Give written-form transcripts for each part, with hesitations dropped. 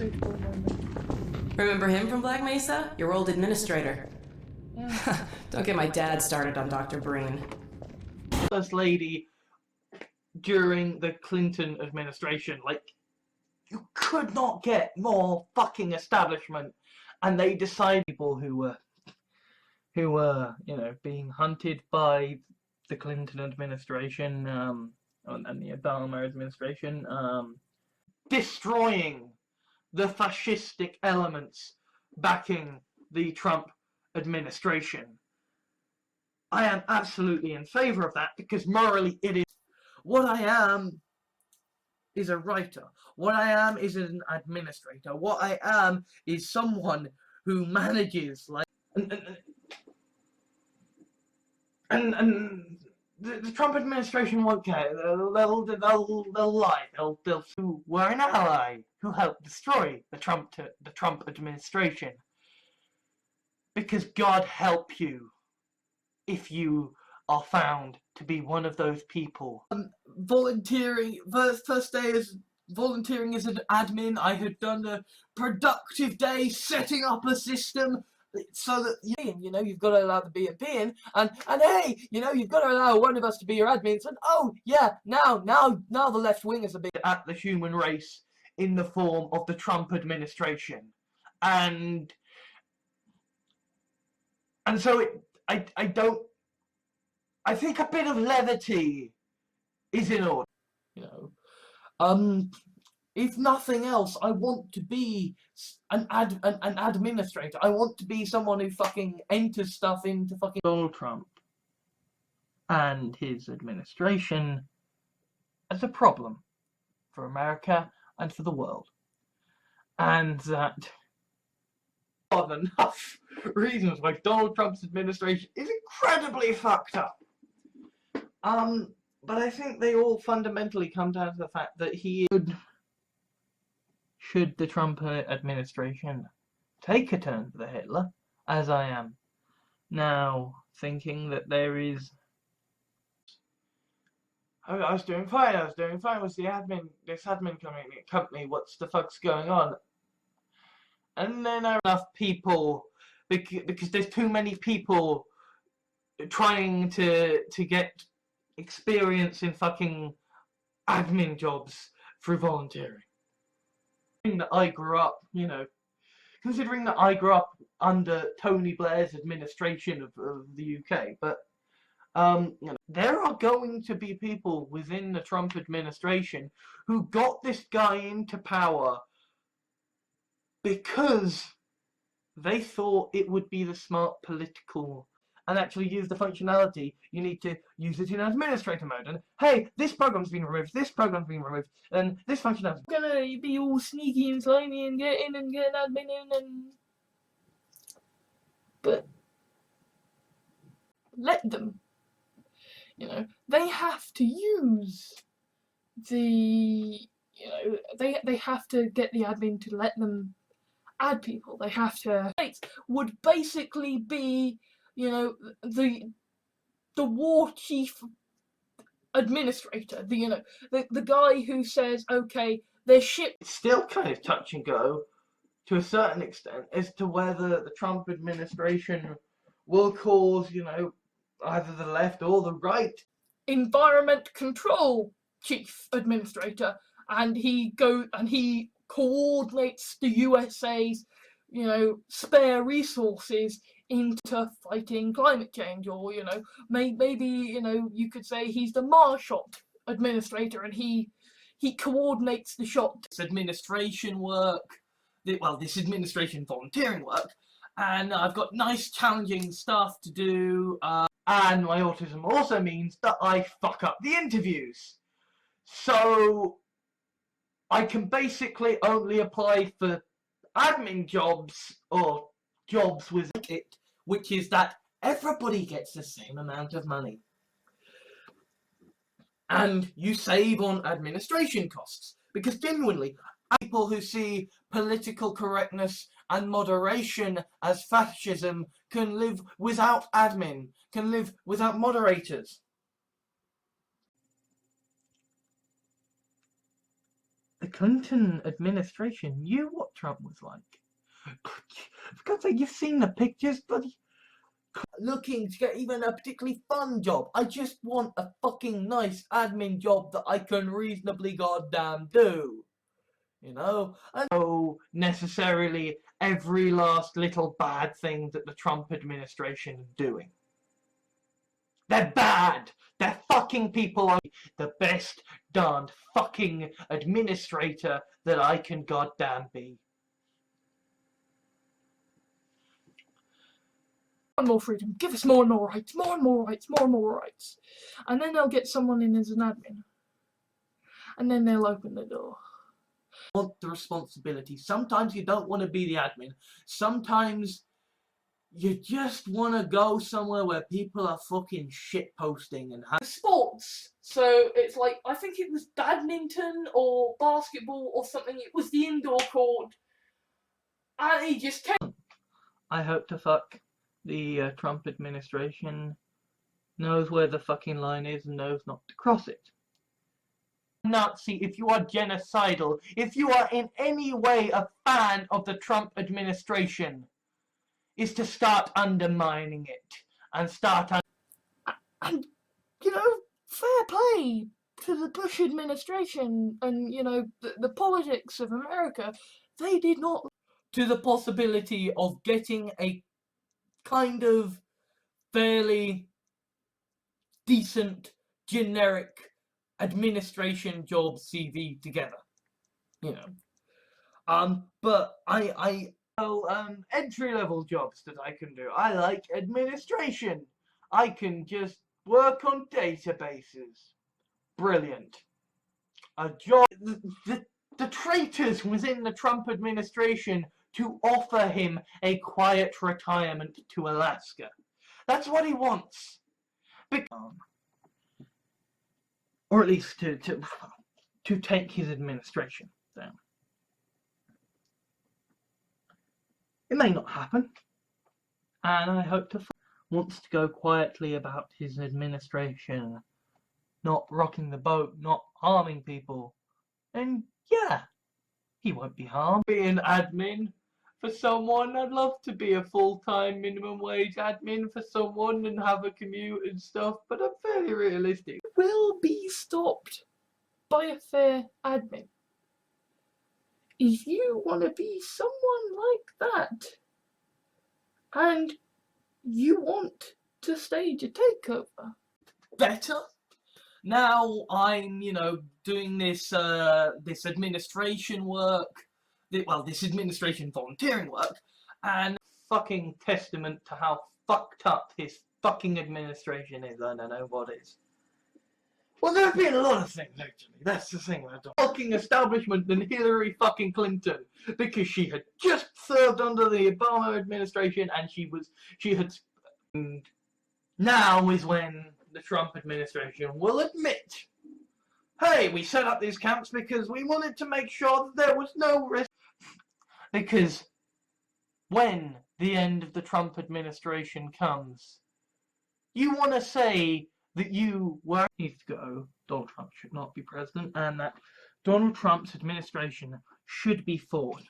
suitable moment. Remember him from Black Mesa? Your old administrator. Yeah. Don't get my dad started on Dr. Breen. First lady during the Clinton administration, like, you could not get more fucking establishment, and they decided people who were, you know, being hunted by the Clinton administration, and the Obama administration, destroying the fascistic elements backing the Trump administration. I am absolutely in favour of that, because morally it is. What I am is a writer. What I am is an administrator. What I am is someone who manages, like, and the Trump administration won't care. They'll lie. Who were an ally who helped destroy the Trump administration. Because God help you if you are found to be one of those people. Volunteering, first day as volunteering as an admin, I had done a productive day setting up a system so that, you know, you've got to allow the BNP in, and hey, you know, you've got to allow one of us to be your admins, and oh yeah, now the left wingers are being at the human race in the form of the Trump administration, and so I think a bit of levity is in order, you know. If nothing else, I want to be an administrator. I want to be someone who fucking enters stuff into fucking Donald Trump and his administration as a problem for America and for the world. And that more than enough reasons why Donald Trump's administration is incredibly fucked up. But I think they all fundamentally come down to the fact that he should the Trump administration take a turn for the Hitler, as I am now thinking that there is. I was doing fine. Was the admin, this admin company? What's the fuck's going on? And then there are enough people, because there's too many people trying to get experience in fucking admin jobs through volunteering. That I grew up, you know, considering that I grew up under Tony Blair's administration of the UK, but you know, there are going to be people within the Trump administration who got this guy into power because they thought it would be the smart political and actually use the functionality. You need to use it in administrator mode, and hey, this program's been removed, this program's been removed, and this functionality. I'm gonna be all sneaky and slimy and get in and get an admin in, and but let them. You know, they have to use the, you know, they have to get the admin to let them add people. They have to. Would basically be, you know, the war chief administrator, you know, the guy who says, okay, there's shit. It's still kind of touch and go to a certain extent as to whether the Trump administration will cause, you know, either the left or the right. Environment control chief administrator, and he coordinates the USA's, you know, spare resources into fighting climate change, or, you know, maybe, you know, you could say he's the Marshall administrator, and he coordinates the shot. This administration work, this administration volunteering work, and I've got nice challenging stuff to do, and my autism also means that I fuck up the interviews. So I can basically only apply for admin jobs or jobs with it, which is that everybody gets the same amount of money. And you save on administration costs. Because genuinely, people who see political correctness and moderation as fascism can live without admin, can live without moderators. The Clinton administration knew what Trump was like. For God's sake, you've seen the pictures, bloody. Looking to get even a particularly fun job. I just want a fucking nice admin job that I can reasonably goddamn do. You know? And so necessarily every last little bad thing that the Trump administration is doing. They're bad. They're fucking people. The best darned fucking administrator that I can goddamn be. And more freedom. Give us more and more rights. More and more rights. More and more rights. And then they'll get someone in as an admin. And then they'll open the door. Want the responsibility. Sometimes you don't want to be the admin. Sometimes you just want to go somewhere where people are fucking shitposting and Sports. So it's like, I think it was badminton or basketball or something. It was the indoor court. And he just came. I hope to fuck the Trump administration knows where the fucking line is and knows not to cross it. Nazi, if you are genocidal, if you are in any way a fan of the Trump administration, is to start undermining it and start. And, you know, fair play to the Bush administration and, you know, the politics of America. They did not. To the possibility of getting a kind of fairly decent, generic administration job CV together, you know. But entry-level jobs that I can do. I like administration. I can just work on databases. Brilliant. A job. The traitors within the Trump administration to offer him a quiet retirement to Alaska. That's what he wants. Or at least to take his administration down. It may not happen, and I hope to wants to go quietly about his administration, not rocking the boat, not harming people, and yeah, he won't be harmed. Be an admin for someone. I'd love to be a full-time minimum wage admin for someone and have a commute and stuff, but I'm fairly realistic. Will be stopped by a fair admin. If you want to be someone like that, and you want to stage a takeover, better. Now I'm, you know, doing this this administration work, this administration volunteering work, and fucking testament to how fucked up this fucking administration is. I don't know what is. Well, there have been a lot of things, actually. That's the thing I don't. Fucking establishment than Hillary fucking Clinton, because she had just served under the Obama administration, and she had. And now is when the Trump administration will admit, hey, we set up these camps because we wanted to make sure that there was no risk. Because when the end of the Trump administration comes, you want to say that you were needs to go, Donald Trump should not be president, and that Donald Trump's administration should be fought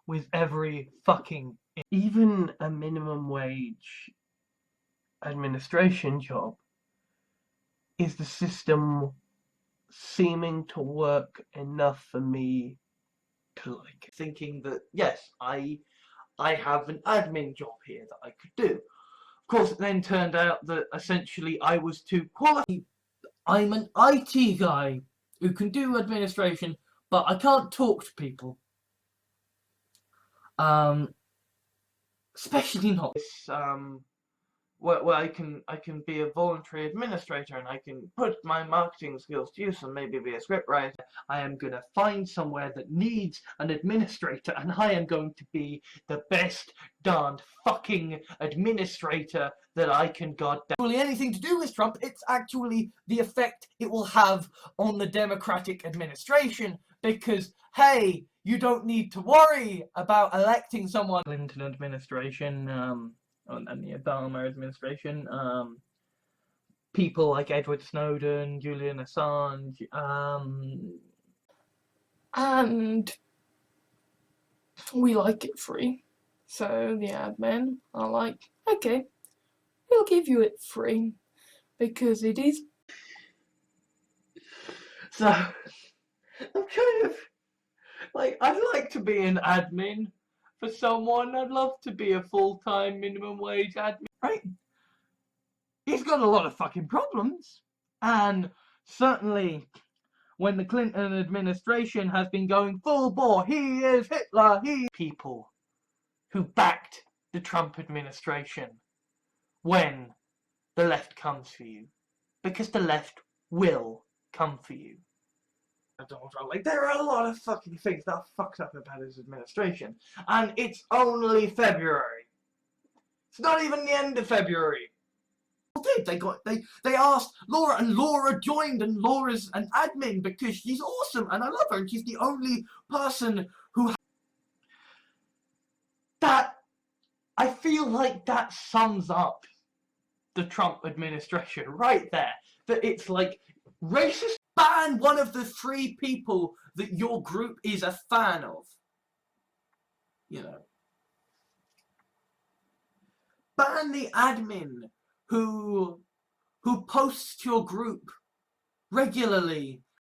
with every fucking, even a minimum wage administration job is the system seeming to work enough for me to like it. Thinking that yes, I have an admin job here that I could do. Of course, it then turned out that essentially I was too qualified. I'm an IT guy who can do administration, but I can't talk to people. Especially not this, where I can be a voluntary administrator and I can put my marketing skills to use and maybe be a scriptwriter. I am going to find somewhere that needs an administrator, and I am going to be the best darned fucking administrator that I can goddamn. Really anything to do with Trump, it's actually the effect it will have on the Democratic administration, because hey, you don't need to worry about electing someone. Clinton administration, and the Obama administration, people like Edward Snowden, Julian Assange, and we like it free. So the admin are like, okay, we'll give you it free because it is. So I'm kind of like, I'd like to be an admin for someone. I'd love to be a full-time minimum wage admin, right? He's got a lot of fucking problems, and certainly when the Clinton administration has been going full bore, he is Hitler, he people who backed the Trump administration when the left comes for you, because the left will come for you. Donald Trump, like, there are a lot of fucking things that are fucked up about his administration, and it's only February. It's not even the end of February. They asked Laura, and Laura joined, and Laura's an admin because she's awesome and I love her, and she's the only person who that I feel like that sums up the Trump administration right there. That it's like racist. Ban one of the 3 people that your group is a fan of. You know. Ban the admin who posts to your group regularly